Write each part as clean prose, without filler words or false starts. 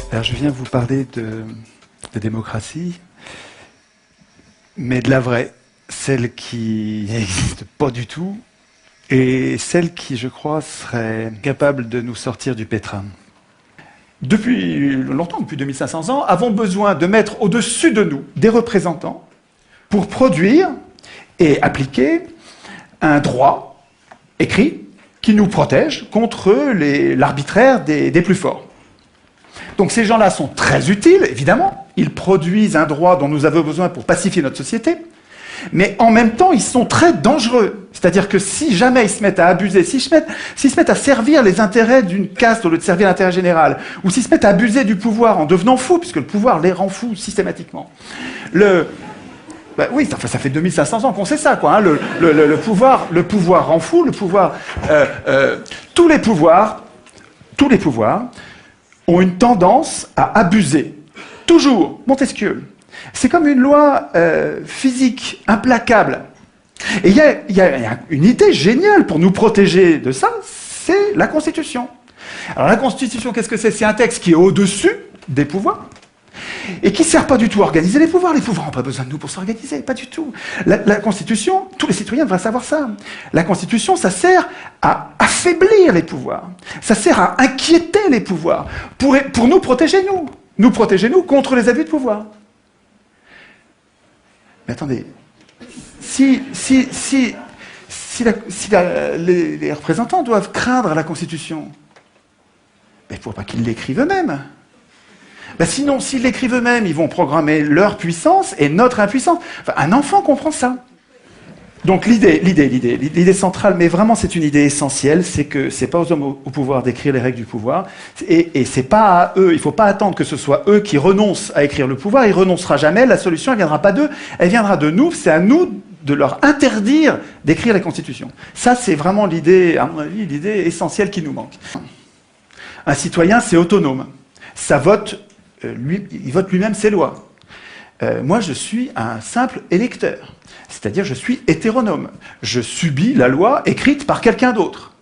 Alors je viens vous parler de démocratie, mais de la vraie, celle qui n'existe pas du tout, et celle qui, je crois, serait capable de nous sortir du pétrin. Depuis longtemps, depuis 2500 ans, avons besoin de mettre au-dessus de nous des représentants pour produire et appliquer un droit écrit qui nous protège contre l'arbitraire des plus forts. Donc ces gens-là sont très utiles, évidemment. Ils produisent un droit dont nous avons besoin pour pacifier notre société. Mais en même temps, ils sont très dangereux. C'est-à-dire que si jamais ils se mettent à abuser, s'ils se mettent à servir les intérêts d'une caste au lieu de servir l'intérêt général, ou s'ils se mettent à abuser du pouvoir en devenant fous, puisque le pouvoir les rend fous systématiquement. Oui, ça fait 2500 ans qu'on sait ça, quoi. Hein. Le pouvoir rend fou, tous les pouvoirs ont une tendance à abuser. Toujours. Montesquieu. C'est comme une loi physique implacable. Et il y a une idée géniale pour nous protéger de ça, c'est la Constitution. Alors la Constitution, qu'est-ce que c'est? C'est un texte qui est au-dessus des pouvoirs et qui ne sert pas du tout à organiser les pouvoirs. Les pouvoirs n'ont pas besoin de nous pour s'organiser, pas du tout. La Constitution, tous les citoyens devraient savoir ça. La Constitution, ça sert à affaiblir les pouvoirs. Ça sert à inquiéter les pouvoirs pour nous protéger, nous. Nous protéger, nous, contre les abus de pouvoir. Mais attendez, si les représentants doivent craindre la Constitution, il ne faut pas qu'ils l'écrivent eux-mêmes. Sinon, s'ils l'écrivent eux-mêmes, ils vont programmer leur puissance et notre impuissance. Enfin, un enfant comprend ça. Donc l'idée centrale, mais vraiment c'est une idée essentielle, c'est que c'est pas aux hommes au pouvoir d'écrire les règles du pouvoir, et c'est pas à eux, il faut pas attendre que ce soit eux qui renoncent à écrire le pouvoir, ils renoncera jamais, la solution elle viendra pas d'eux, elle viendra de nous, c'est à nous de leur interdire d'écrire la Constitution. Ça c'est vraiment l'idée, à mon avis, l'idée essentielle qui nous manque. Un citoyen c'est autonome, ça vote, il vote lui-même ses lois. Moi je suis un simple électeur. C'est-à-dire, je suis hétéronome. Je subis la loi écrite par quelqu'un d'autre.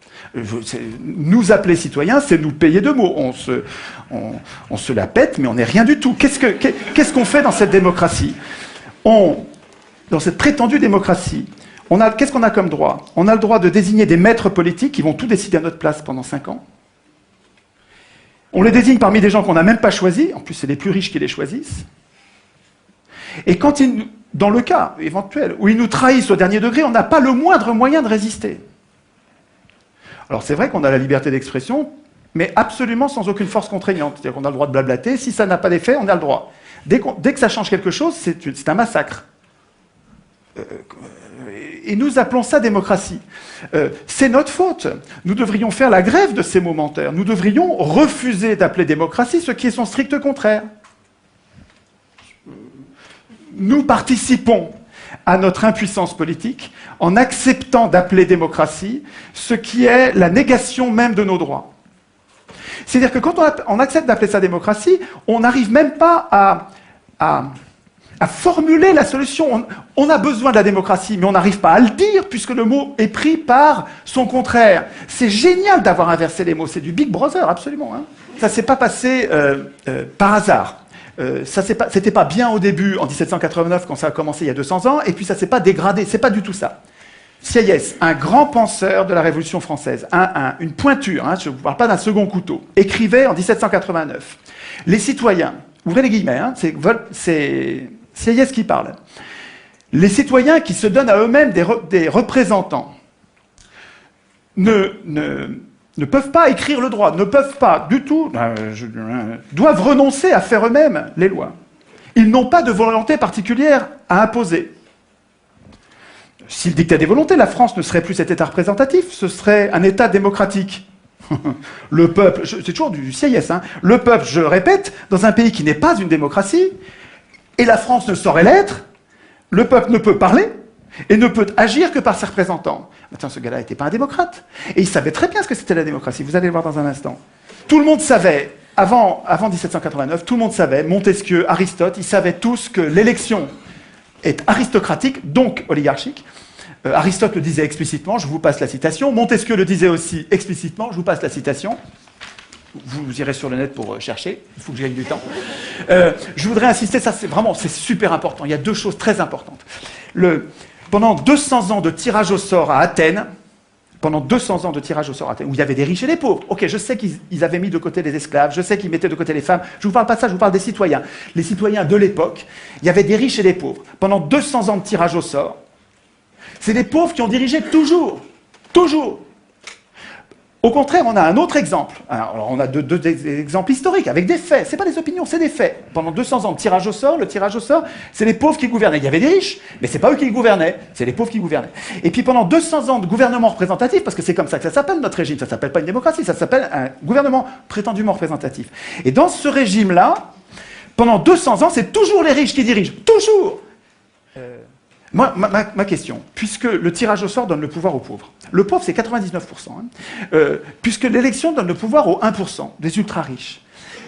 Nous appeler citoyens, c'est nous payer de mots. On se la pète, mais on n'est rien du tout. Qu'est-ce qu'on fait dans cette démocratie? Dans cette prétendue démocratie, qu'est-ce qu'on a comme droit? On a le droit de désigner des maîtres politiques qui vont tout décider à notre place pendant 5 ans. On les désigne parmi des gens qu'on n'a même pas choisis. En plus, c'est les plus riches qui les choisissent. Et dans le cas éventuel où ils nous trahissent au dernier degré, on n'a pas le moindre moyen de résister. Alors c'est vrai qu'on a la liberté d'expression, mais absolument sans aucune force contraignante. C'est-à-dire qu'on a le droit de blablater, si ça n'a pas d'effet, on a le droit. Dès que ça change quelque chose, c'est un massacre. Et nous appelons ça démocratie. C'est notre faute. Nous devrions faire la grève de ces momentaires. Nous devrions refuser d'appeler démocratie ce qui est son strict contraire. Nous participons à notre impuissance politique en acceptant d'appeler démocratie ce qui est la négation même de nos droits. C'est-à-dire que quand on accepte d'appeler ça démocratie, on n'arrive même pas à formuler la solution. On a besoin de la démocratie, mais on n'arrive pas à le dire puisque le mot est pris par son contraire. C'est génial d'avoir inversé les mots, c'est du Big Brother, absolument. Hein. Ça ne s'est pas passé par hasard. C'était pas bien au début, en 1789, quand ça a commencé il y a 200 ans, et puis ça s'est pas dégradé, c'est pas du tout ça. Sieyès, un grand penseur de la Révolution française, une pointure, hein, je ne vous parle pas d'un second couteau, écrivait en 1789. Les citoyens, ouvrez les guillemets, hein, c'est Sieyès qui parle. Les citoyens qui se donnent à eux-mêmes des représentants ne peuvent pas écrire le droit, ne peuvent pas du tout, doivent renoncer à faire eux-mêmes les lois. Ils n'ont pas de volonté particulière à imposer. S'ils dictaient des volontés, la France ne serait plus cet État représentatif, ce serait un État démocratique. Le peuple, c'est toujours du Sieyès, hein, le peuple, je le répète, dans un pays qui n'est pas une démocratie, et la France ne saurait l'être, le peuple ne peut parler, et ne peut agir que par ses représentants. Attends, ce gars-là n'était pas un démocrate. Et il savait très bien ce que c'était la démocratie. Vous allez le voir dans un instant. Tout le monde savait, avant 1789, tout le monde savait, Montesquieu, Aristote, ils savaient tous que l'élection est aristocratique, donc oligarchique. Aristote le disait explicitement, je vous passe la citation. Montesquieu le disait aussi explicitement, je vous passe la citation. Vous irez sur le net pour chercher, il faut que j'aille du temps. Je voudrais insister, ça c'est super important. Il y a deux choses très importantes. Pendant 200 ans de tirage au sort à Athènes, où il y avait des riches et des pauvres. Ok, je sais qu'ils avaient mis de côté les esclaves, je sais qu'ils mettaient de côté les femmes. Je ne vous parle pas de ça, je vous parle des citoyens. Les citoyens de l'époque, il y avait des riches et des pauvres. Pendant 200 ans de tirage au sort, c'est les pauvres qui ont dirigé toujours. Toujours. Au contraire, on a un autre exemple. Alors, on a deux exemples historiques, avec des faits. Ce n'est pas des opinions, c'est des faits. Pendant 200 ans de tirage au sort, le tirage au sort, c'est les pauvres qui gouvernaient. Il y avait des riches, mais ce n'est pas eux qui gouvernaient, c'est les pauvres qui gouvernaient. Et puis pendant 200 ans de gouvernement représentatif, parce que c'est comme ça que ça s'appelle notre régime, ça ne s'appelle pas une démocratie, ça s'appelle un gouvernement prétendument représentatif. Et dans ce régime-là, pendant 200 ans, c'est toujours les riches qui dirigent. Toujours. Ma question, puisque le tirage au sort donne le pouvoir aux pauvres, le pauvre c'est 99%, puisque l'élection donne le pouvoir aux 1%, des ultra-riches,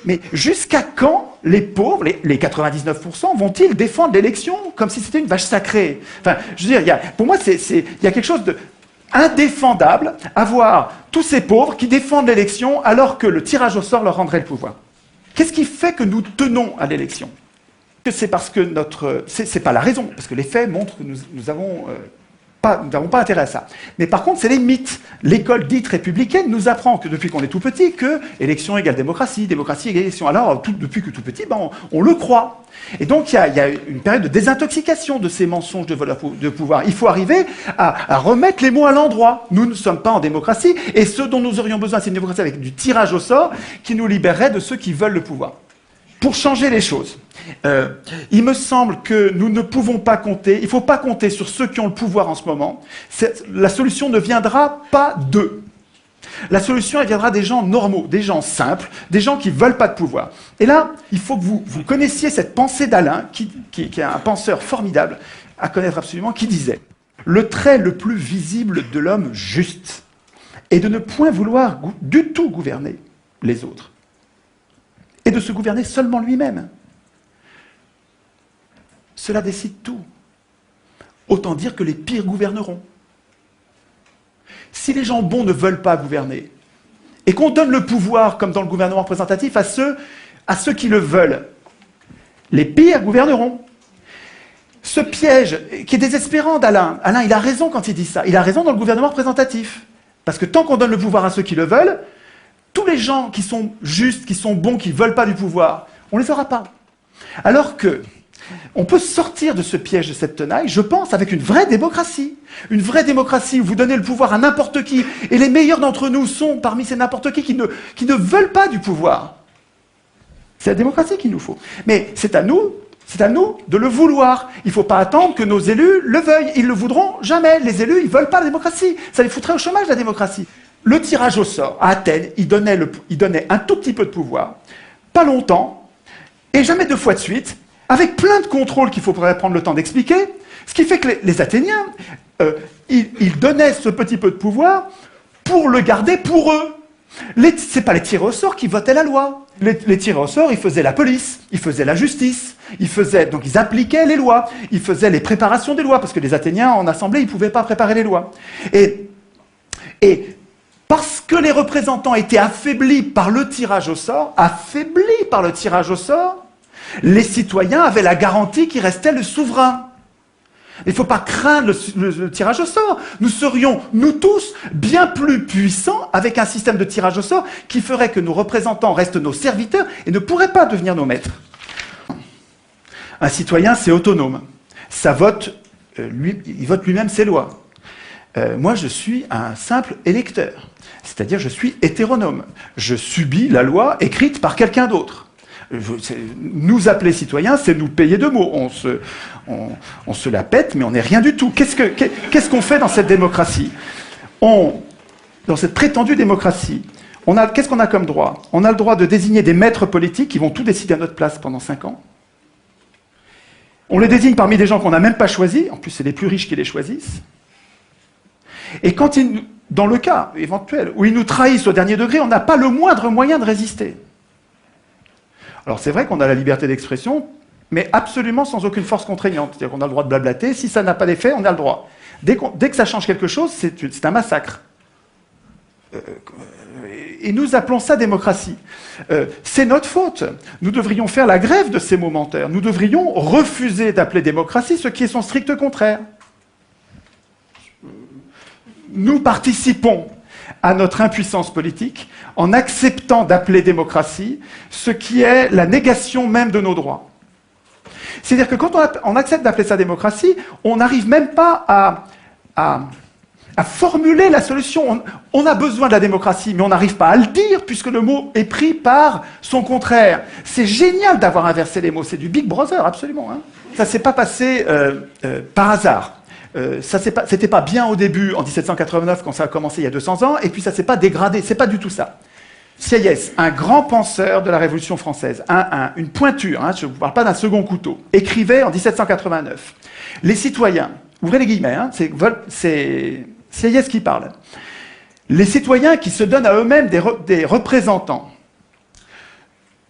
mais jusqu'à quand les pauvres, les 99%, vont-ils défendre l'élection comme si c'était une vache sacrée? Enfin, je veux dire, pour moi, il y a quelque chose d'indéfendable à voir tous ces pauvres qui défendent l'élection alors que le tirage au sort leur rendrait le pouvoir. Qu'est-ce qui fait que nous tenons à l'élection? C'est parce que c'est pas la raison, parce que les faits montrent que nous n'avons pas intérêt à ça. Mais par contre, c'est les mythes. L'école dite républicaine nous apprend que depuis qu'on est tout petit, que élection égale démocratie, démocratie égale élection. Alors, depuis que tout petit, on le croit. Et donc, il y a une période de désintoxication de ces mensonges de pouvoir. Il faut arriver à remettre les mots à l'endroit. Nous ne sommes pas en démocratie, et ce dont nous aurions besoin, c'est une démocratie avec du tirage au sort qui nous libérerait de ceux qui veulent le pouvoir. Pour changer les choses, il me semble que nous ne pouvons pas compter, il ne faut pas compter sur ceux qui ont le pouvoir en ce moment. La solution ne viendra pas d'eux. La solution, elle viendra des gens normaux, des gens simples, des gens qui ne veulent pas de pouvoir. Et là, il faut que vous connaissiez cette pensée d'Alain, qui est un penseur formidable, à connaître absolument, qui disait « Le trait le plus visible de l'homme juste est de ne point vouloir du tout gouverner les autres. Et de se gouverner seulement lui-même. Cela décide tout. Autant dire que les pires gouverneront. Si les gens bons ne veulent pas gouverner, et qu'on donne le pouvoir, comme dans le gouvernement représentatif, à ceux qui le veulent, les pires gouverneront. Ce piège, qui est désespérant d'Alain, Alain, il a raison quand il dit ça, il a raison dans le gouvernement représentatif. Parce que tant qu'on donne le pouvoir à ceux qui le veulent, tous les gens qui sont justes, qui sont bons, qui ne veulent pas du pouvoir, on ne les aura pas. Alors que on peut sortir de ce piège de cette tenaille, je pense, avec une vraie démocratie. Une vraie démocratie où vous donnez le pouvoir à n'importe qui, et les meilleurs d'entre nous sont parmi ces n'importe qui ne veulent pas du pouvoir. C'est la démocratie qu'il nous faut. Mais c'est à nous de le vouloir. Il ne faut pas attendre que nos élus le veuillent. Ils ne le voudront jamais. Les élus, ils ne veulent pas la démocratie. Ça les foutrait au chômage, la démocratie. Le tirage au sort, à Athènes, il donnait un tout petit peu de pouvoir, pas longtemps, et jamais 2 fois de suite, avec plein de contrôles qu'il faudrait prendre le temps d'expliquer, ce qui fait que les Athéniens, ils donnaient ce petit peu de pouvoir pour le garder pour eux. Ce n'est pas les tirés au sort qui votaient la loi. Les tirés au sort, ils faisaient la police, ils faisaient la justice, donc ils appliquaient les lois, ils faisaient les préparations des lois, parce que les Athéniens, en assemblée, ils ne pouvaient pas préparer les lois. Et parce que les représentants étaient affaiblis par le tirage au sort, les citoyens avaient la garantie qu'il restait le souverain. Il ne faut pas craindre le tirage au sort. Nous serions, nous tous, bien plus puissants avec un système de tirage au sort qui ferait que nos représentants restent nos serviteurs et ne pourraient pas devenir nos maîtres. Un citoyen, c'est autonome. Il vote lui-même ses lois. Moi, je suis un simple électeur. C'est-à-dire, je suis hétéronome. Je subis la loi écrite par quelqu'un d'autre. Nous appeler citoyens, c'est nous payer de mots. On se la pète, mais on n'est rien du tout. Qu'est-ce qu'on fait dans cette démocratie? Dans cette prétendue démocratie, qu'est-ce qu'on a comme droit? On a le droit de désigner des maîtres politiques qui vont tout décider à notre place pendant 5 ans. On les désigne parmi des gens qu'on n'a même pas choisis. En plus, c'est les plus riches qui les choisissent. Et dans le cas éventuel où ils nous trahissent au dernier degré, on n'a pas le moindre moyen de résister. Alors c'est vrai qu'on a la liberté d'expression, mais absolument sans aucune force contraignante. C'est-à-dire qu'on a le droit de blablater, si ça n'a pas d'effet, on a le droit. Dès que ça change quelque chose, c'est un massacre. Et nous appelons ça démocratie. C'est notre faute. Nous devrions faire la grève de ces momentaires. Nous devrions refuser d'appeler démocratie ce qui est son strict contraire. Nous participons à notre impuissance politique en acceptant d'appeler démocratie ce qui est la négation même de nos droits. C'est-à-dire que quand on accepte d'appeler ça démocratie, on n'arrive même pas à formuler la solution. On a besoin de la démocratie, mais on n'arrive pas à le dire puisque le mot est pris par son contraire. C'est génial d'avoir inversé les mots. C'est du Big Brother, absolument. Hein. Ça ne s'est pas passé par hasard. C'était pas bien au début, en 1789, quand ça a commencé il y a 200 ans, et puis ça s'est pas dégradé. C'est pas du tout ça. Sieyès, un grand penseur de la Révolution française, une pointure, hein, je ne vous parle pas d'un second couteau, écrivait en 1789. Les citoyens, ouvrez les guillemets, hein, c'est Sieyès qui parle. Les citoyens qui se donnent à eux-mêmes des représentants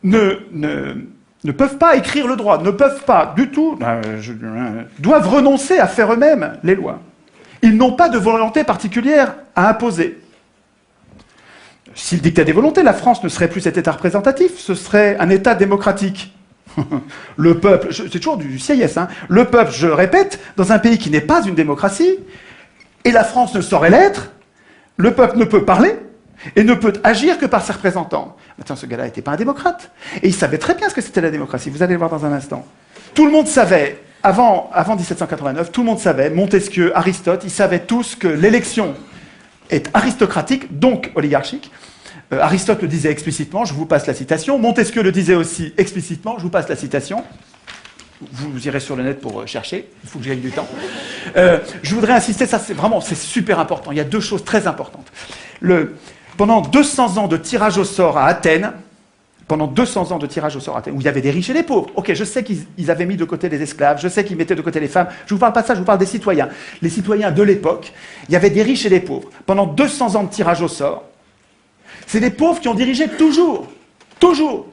ne peuvent pas écrire le droit, ne peuvent pas du tout, doivent renoncer à faire eux-mêmes les lois. Ils n'ont pas de volonté particulière à imposer. S'ils dictaient des volontés, la France ne serait plus cet État représentatif, ce serait un État démocratique. Le peuple, c'est toujours du Sieyès, hein, le peuple, je répète, dans un pays qui n'est pas une démocratie, et la France ne saurait l'être, le peuple ne peut parler, et ne peut agir que par ses représentants. Attends, ce gars-là n'était pas un démocrate. Et il savait très bien ce que c'était la démocratie. Vous allez le voir dans un instant. Tout le monde savait, avant 1789, tout le monde savait, Montesquieu, Aristote, ils savaient tous que l'élection est aristocratique, donc oligarchique. Aristote le disait explicitement, je vous passe la citation. Montesquieu le disait aussi explicitement, je vous passe la citation. Vous irez sur le net pour chercher, il faut que j'aille du temps. Je voudrais insister, ça c'est super important. Il y a deux choses très importantes. Pendant 200 ans de tirage au sort à Athènes, où il y avait des riches et des pauvres. Ok, je sais qu'ils avaient mis de côté les esclaves, je sais qu'ils mettaient de côté les femmes. Je ne vous parle pas de ça, je vous parle des citoyens. Les citoyens de l'époque, il y avait des riches et des pauvres. Pendant 200 ans de tirage au sort, c'est des pauvres qui ont dirigé toujours. Toujours.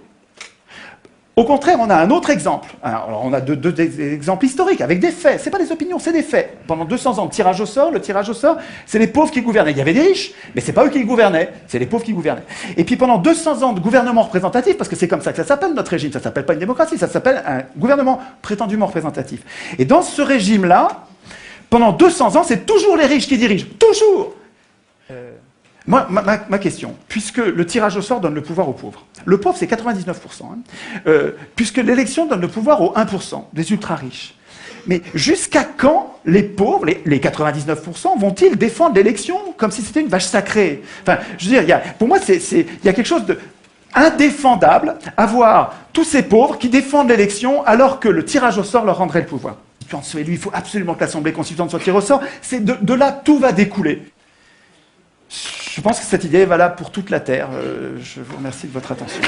Au contraire, on a un autre exemple. Alors, on a deux exemples historiques, avec des faits. Ce n'est pas des opinions, c'est des faits. Pendant 200 ans de tirage au sort, le tirage au sort, c'est les pauvres qui gouvernaient. Il y avait des riches, mais ce n'est pas eux qui gouvernaient, c'est les pauvres qui gouvernaient. Et puis pendant 200 ans de gouvernement représentatif, parce que c'est comme ça que ça s'appelle notre régime, ça ne s'appelle pas une démocratie, ça s'appelle un gouvernement prétendument représentatif. Et dans ce régime-là, pendant 200 ans, c'est toujours les riches qui dirigent. Toujours. Ma question, puisque le tirage au sort donne le pouvoir aux pauvres, le pauvre c'est 99%, hein, puisque l'élection donne le pouvoir aux 1%, des ultra-riches, mais jusqu'à quand les pauvres, les 99%, vont-ils défendre l'élection comme si c'était une vache sacrée? Enfin, je veux dire, pour moi, il y a quelque chose d'indéfendable à voir tous ces pauvres qui défendent l'élection alors que le tirage au sort leur rendrait le pouvoir. Lui, il faut absolument que l'Assemblée constituante soit tirée au sort, de là, tout va découler. Je pense que cette idée est valable pour toute la Terre. Je vous remercie de votre attention.